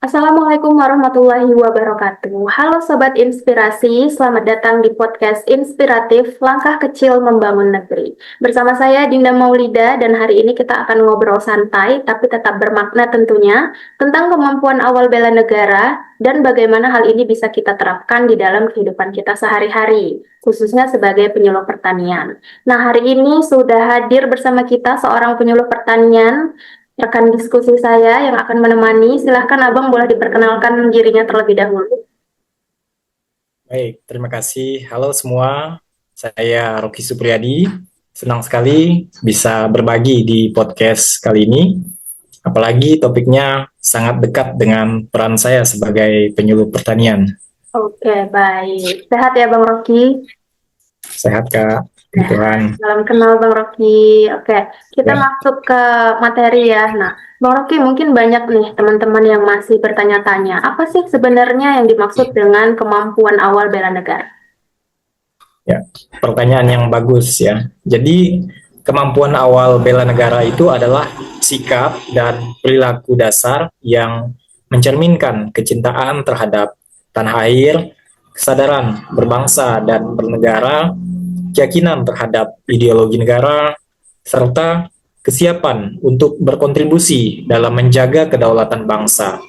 Assalamualaikum warahmatullahi wabarakatuh. Halo Sobat Inspirasi, selamat datang di podcast Inspiratif Langkah Kecil Membangun Negeri. Bersama saya Dinda Maulida dan hari ini kita akan ngobrol santai tapi tetap bermakna tentunya tentang kemampuan awal bela negara dan bagaimana hal ini bisa kita terapkan di dalam kehidupan kita sehari-hari, khususnya sebagai penyuluh pertanian. Nah, hari ini sudah hadir bersama kita seorang penyuluh pertanian, rekan diskusi saya yang akan menemani. Silahkan Abang boleh diperkenalkan dirinya terlebih dahulu. Baik, terima kasih. Halo semua, saya Rocky Supriyadi. Senang sekali bisa berbagi di podcast kali ini. Apalagi topiknya sangat dekat dengan peran saya sebagai penyuluh pertanian. Oke, baik. Sehat ya Bang Rocky? Sehat, Kak. Puji Nah, Tuhan. salam kenal Bang Rocky. Oke, kita Ya, masuk ke materi ya. Nah, Bang Rocky, mungkin banyak nih teman-teman yang masih bertanya-tanya, apa sih sebenarnya yang dimaksud dengan kemampuan awal bela negara? ya. Pertanyaan yang bagus ya. Jadi, kemampuan awal bela negara itu adalah sikap dan perilaku dasar yang mencerminkan kecintaan terhadap tanah air, kesadaran berbangsa dan bernegara, keyakinan terhadap ideologi negara, serta kesiapan untuk berkontribusi dalam menjaga kedaulatan bangsa.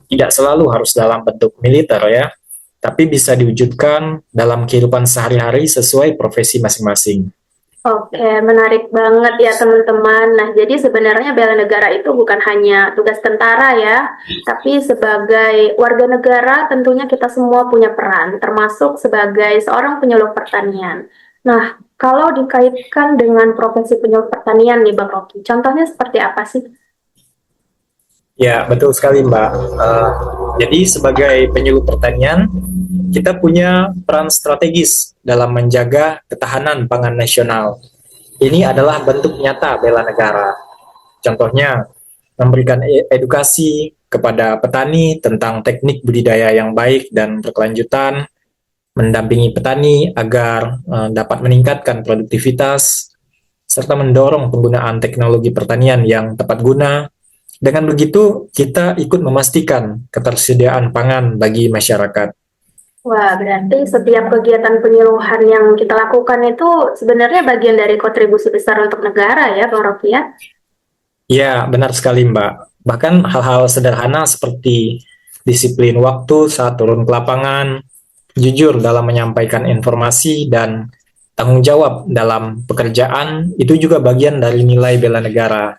Tidak selalu harus dalam bentuk militer ya, tapi bisa diwujudkan dalam kehidupan sehari-hari sesuai profesi masing-masing. Oke, menarik banget ya teman-teman. Nah, jadi sebenarnya bela negara itu bukan hanya tugas tentara ya, tapi sebagai warga negara tentunya kita semua punya peran, termasuk sebagai seorang penyuluh pertanian. Nah, kalau dikaitkan dengan profesi penyuluh pertanian nih Bang Rocky, contohnya seperti apa sih? Ya, betul sekali Mbak. Jadi sebagai penyuluh pertanian, kita punya peran strategis dalam menjaga ketahanan pangan nasional. Ini adalah bentuk nyata bela negara. Contohnya, memberikan edukasi kepada petani tentang teknik budidaya yang baik dan berkelanjutan, mendampingi petani agar dapat meningkatkan produktivitas, serta mendorong penggunaan teknologi pertanian yang tepat guna. Dengan begitu, kita ikut memastikan ketersediaan pangan bagi masyarakat. Wah, berarti setiap kegiatan penyuluhan yang kita lakukan itu sebenarnya bagian dari kontribusi besar untuk negara ya, Bang Rocky ya? Ya, benar sekali, Mbak. Bahkan hal-hal sederhana seperti disiplin waktu saat turun ke lapangan, jujur dalam menyampaikan informasi, dan tanggung jawab dalam pekerjaan itu juga bagian dari nilai bela negara.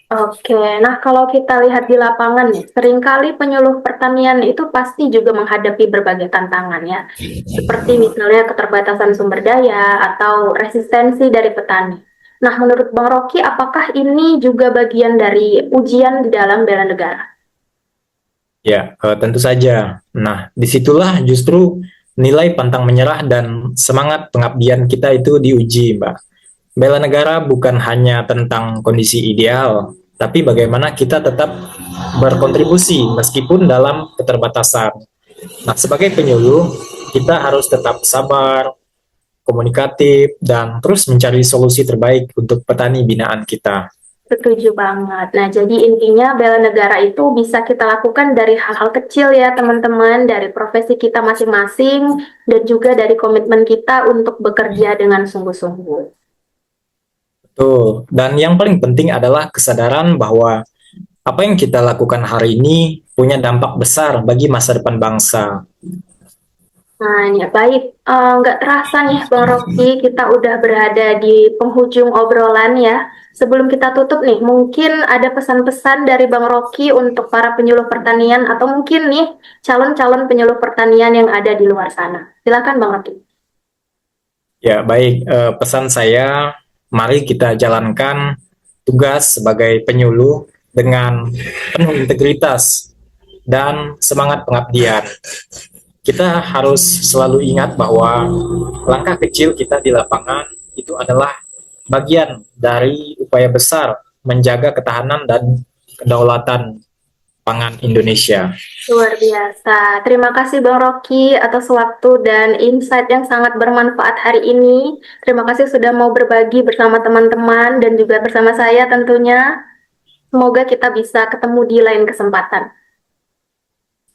Oke, nah kalau kita lihat di lapangan nih, seringkali penyuluh pertanian itu pasti juga menghadapi berbagai tantangan ya, seperti misalnya keterbatasan sumber daya atau resistensi dari petani. Nah, menurut Bang Rocky, apakah ini juga bagian dari ujian di dalam bela negara? Ya, tentu saja. Nah, disitulah justru nilai pantang menyerah dan semangat pengabdian kita itu diuji, Mbak. Bela negara bukan hanya tentang kondisi ideal, tapi bagaimana kita tetap berkontribusi meskipun dalam keterbatasan. Nah, sebagai penyuluh, kita harus tetap sabar, komunikatif, dan terus mencari solusi terbaik untuk petani binaan kita. Setuju banget. Nah, jadi intinya bela negara itu bisa kita lakukan dari hal-hal kecil ya, teman-teman, dari profesi kita masing-masing, dan juga dari komitmen kita untuk bekerja dengan sungguh-sungguh. Betul. Dan yang paling penting adalah kesadaran bahwa apa yang kita lakukan hari ini punya dampak besar bagi masa depan bangsa. Nah, ya baik. Nggak terasa nih, Bang Rocky, kita udah berada di penghujung obrolan ya. Sebelum kita tutup nih, mungkin ada pesan-pesan dari Bang Rocky untuk para penyuluh pertanian atau mungkin nih calon-calon penyuluh pertanian yang ada di luar sana. Silakan Bang Rocky. Ya, baik. Pesan saya, mari kita jalankan tugas sebagai penyuluh dengan penuh integritas dan semangat pengabdian. Kita harus selalu ingat bahwa langkah kecil kita di lapangan itu adalah bagian dari upaya besar menjaga ketahanan dan kedaulatan pangan Indonesia. Luar biasa. Terima kasih Bang Rocky atas waktu dan insight yang sangat bermanfaat hari ini. Terima kasih sudah mau berbagi bersama teman-teman dan juga bersama saya tentunya. Semoga kita bisa ketemu di lain kesempatan.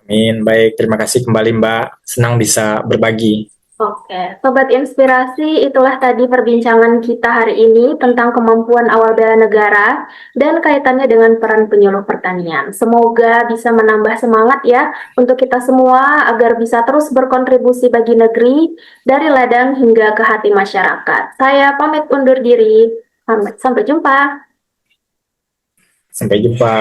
Amin. Baik, terima kasih kembali Mbak. Senang bisa berbagi. Oke, Sobat Inspirasi, itulah tadi perbincangan kita hari ini tentang kemampuan awal bela negara dan kaitannya dengan peran penyuluh pertanian. Semoga bisa menambah semangat ya untuk kita semua agar bisa terus berkontribusi bagi negeri dari ladang hingga ke hati masyarakat. Saya pamit undur diri. Sampai jumpa. Sampai jumpa.